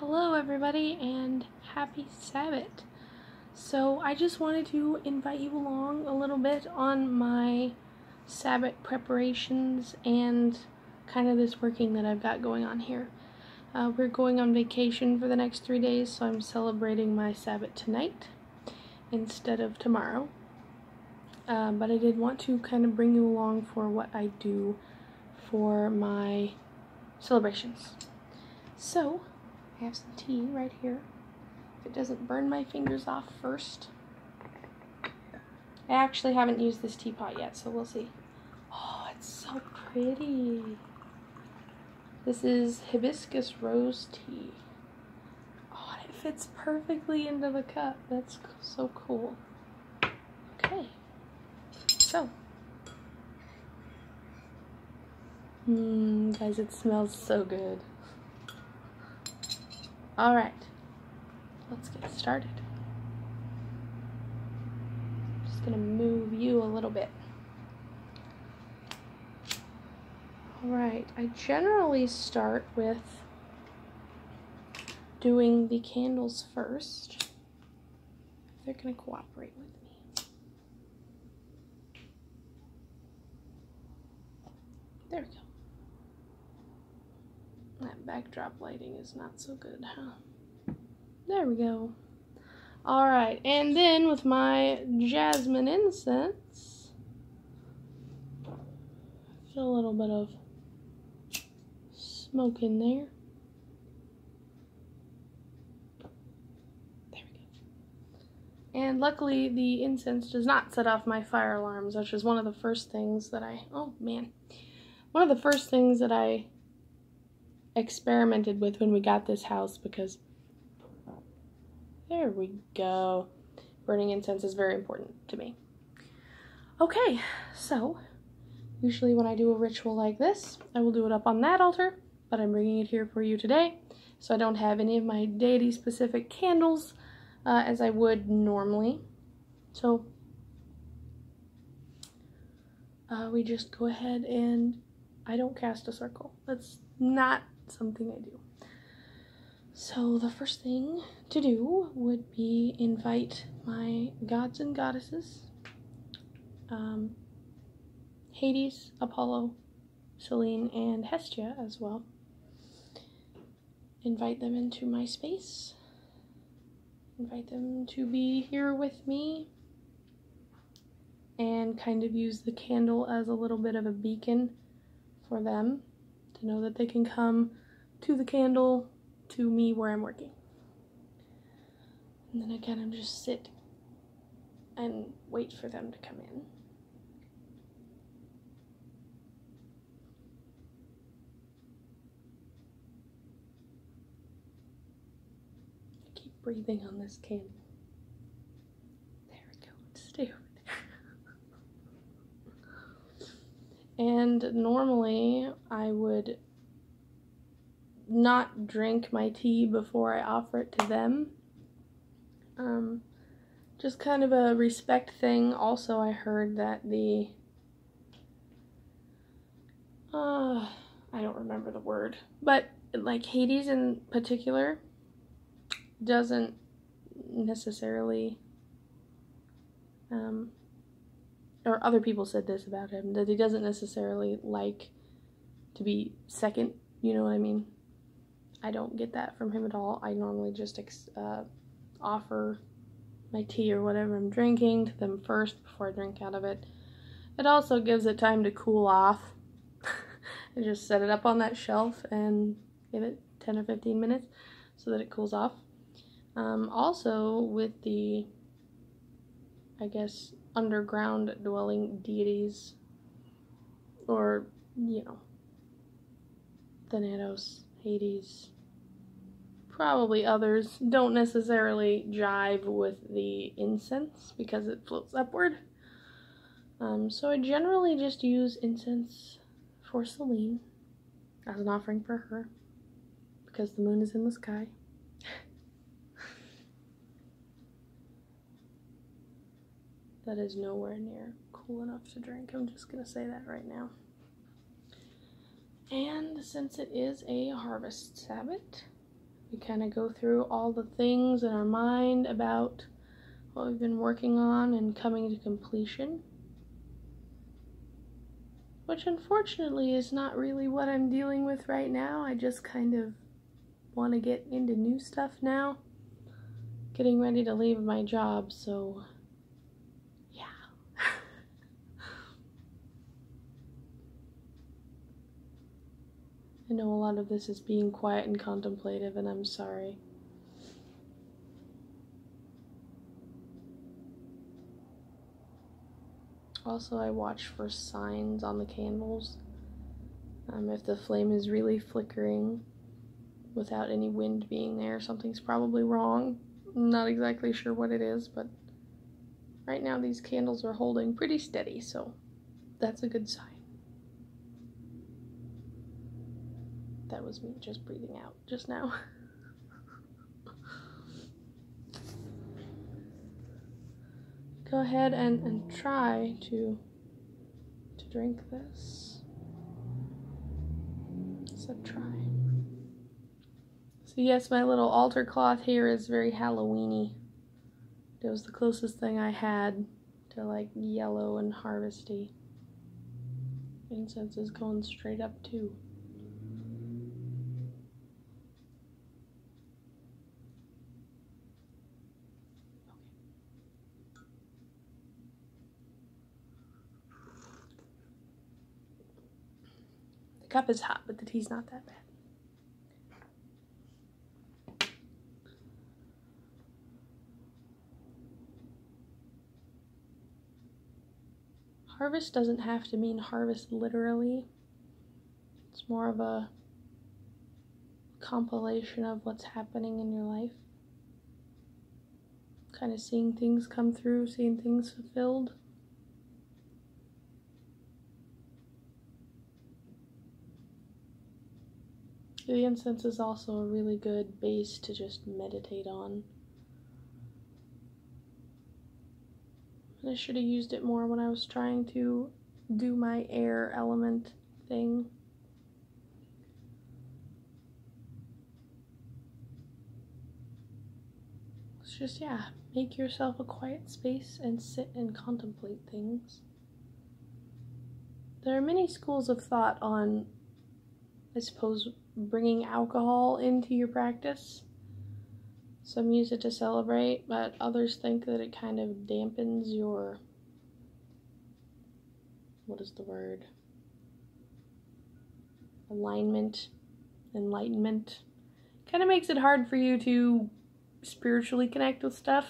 Hello everybody and happy Sabbath. So I just wanted to invite you along a little bit on my Sabbath preparations and kind of this working that I've got going on here. We're going on vacation for the next 3 days, so I'm celebrating my Sabbath tonight instead of tomorrow. But I did want to kind of bring you along for what I do for my celebrations. So I have some tea right here. If it doesn't burn my fingers off first. I actually haven't used this teapot yet, so we'll see. Oh, it's so pretty. This is hibiscus rose tea. Oh, and it fits perfectly into the cup. That's so cool. Okay. So. Guys, it smells so good. Alright, let's get started. Just gonna move you a little bit. Alright, I generally start with doing the candles first, if they're gonna cooperate with me. There we go. That backdrop lighting is not so good, huh? There we go. Alright, and then with my jasmine incense, feel a little bit of smoke in there. There we go. And luckily the incense does not set off my fire alarms, which is one of the first things that one of the first things that I experimented with when we got this house, because there we go. Burning incense is very important to me. Okay, so usually when I do a ritual like this, I will do it up on that altar, but I'm bringing it here for you today, so I don't have any of my deity-specific candles as I would normally. So we just go ahead and I don't cast a circle. That's not something I do. So the first thing to do would be invite my gods and goddesses, Hades, Apollo, Selene, and Hestia as well. Invite them into my space. Invite them to be here with me and kind of use the candle as a little bit of a beacon for them to know that they can come to the candle, to me where I'm working. And then I kind of just sit and wait for them to come in. I keep breathing on this candle. There we go. Stay over there. And normally I would not drink my tea before I offer it to them. Just kind of a respect thing. Also, I heard that I don't remember the word, but like Hades in particular doesn't necessarily, or other people said this about him, that he doesn't necessarily like to be second, you know what I mean? I don't get that from him at all. I normally just offer my tea or whatever I'm drinking to them first before I drink out of it. It also gives it time to cool off. I just set it up on that shelf and give it 10 or 15 minutes so that it cools off. Also with the, I guess, underground dwelling deities, or, you know, Thanatos, Hades, probably others, don't necessarily jive with the incense because it floats upward. So I generally just use incense for Selene as an offering for her because the moon is in the sky. That is nowhere near cool enough to drink. I'm just gonna say that right now. And since it is a harvest Sabbath, we kind of go through all the things in our mind about what we've been working on and coming to completion. Which unfortunately is not really what I'm dealing with right now. I just kind of want to get into new stuff now. Getting ready to leave my job, so yeah. I know a lot of this is being quiet and contemplative, and I'm sorry. Also, I watch for signs on the candles. If the flame is really flickering without any wind being there, something's probably wrong. I'm not exactly sure what it is, but right now these candles are holding pretty steady, so that's a good sign. That was me just breathing out just now. Go ahead and try to drink this. So try. So yes, my little altar cloth here is very Halloweeny. It was the closest thing I had to like yellow and harvesty. Incense is going straight up too. The cup is hot, but the tea's not that bad. Harvest doesn't have to mean harvest literally. It's more of a compilation of what's happening in your life. Kind of seeing things come through, seeing things fulfilled. The incense is also a really good base to just meditate on. I should have used it more when I was trying to do my air element thing. It's just, yeah, make yourself a quiet space and sit and contemplate things. There are many schools of thought on, I suppose, bringing alcohol into your practice. Some use it to celebrate, but others think that it kind of dampens your, what is the word? Alignment, enlightenment. Kind of makes it hard for you to spiritually connect with stuff,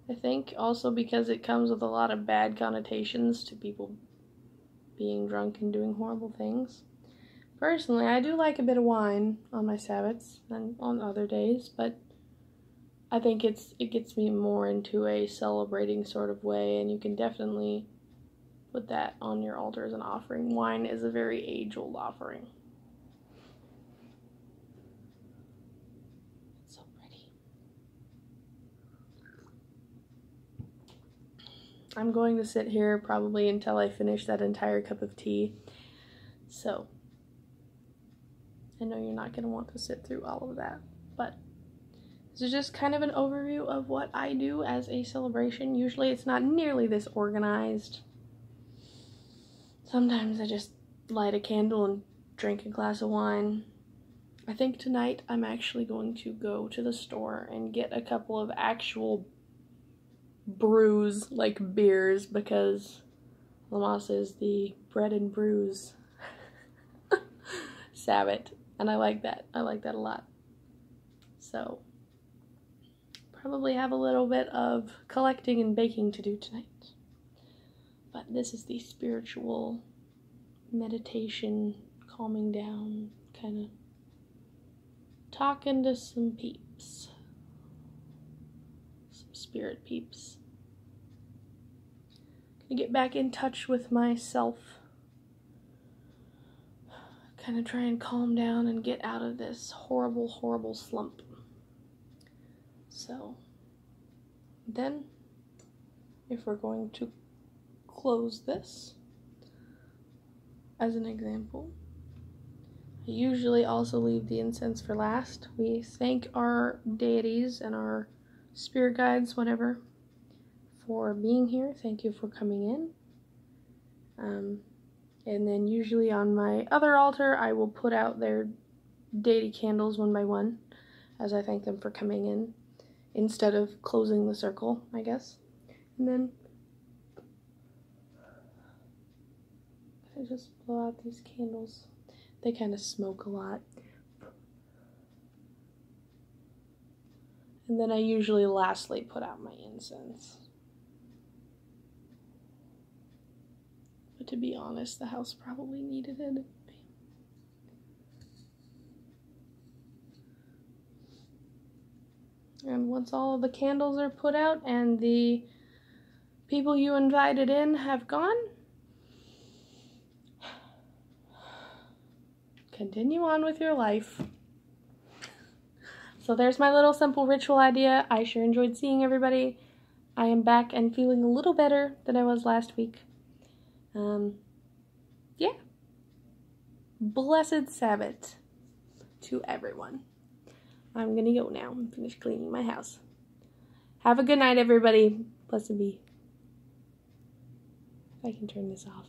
I think. Also because it comes with a lot of bad connotations to people being drunk and doing horrible things. Personally, I do like a bit of wine on my Sabbats and on other days, but I think it gets me more into a celebrating sort of way, and you can definitely put that on your altar as an offering. Wine is a very age-old offering. It's so pretty. I'm going to sit here probably until I finish that entire cup of tea. So, I know you're not going to want to sit through all of that, but this is just kind of an overview of what I do as a celebration. Usually it's not nearly this organized. Sometimes I just light a candle and drink a glass of wine. I think tonight I'm actually going to go to the store and get a couple of actual brews, like beers, because LAMMAS is the bread and brews Sabbat, and I like that. I like that a lot. So, probably have a little bit of collecting and baking to do tonight. But this is the spiritual meditation, calming down, kind of talking to some peeps. Some spirit peeps. Gonna get back in touch with myself. Kind of try and calm down and get out of this horrible, horrible slump. So, then, if we're going to close this, as an example, I usually also leave the incense for last. We thank our deities and our spirit guides, whatever, for being here. Thank you for coming in. And then usually on my other altar, I will put out their deity candles one by one as I thank them for coming in, instead of closing the circle, I guess. And then I just blow out these candles. They kind of smoke a lot. And then I usually lastly put out my incense. But to be honest, the house probably needed it. And once all of the candles are put out and the people you invited in have gone, continue on with your life. So there's my little simple ritual idea. I sure enjoyed seeing everybody. I am back and feeling a little better than I was last week. Yeah. Blessed Sabbath to everyone. I'm gonna go now and finish cleaning my house. Have a good night, everybody. Blessed be. If I can turn this off.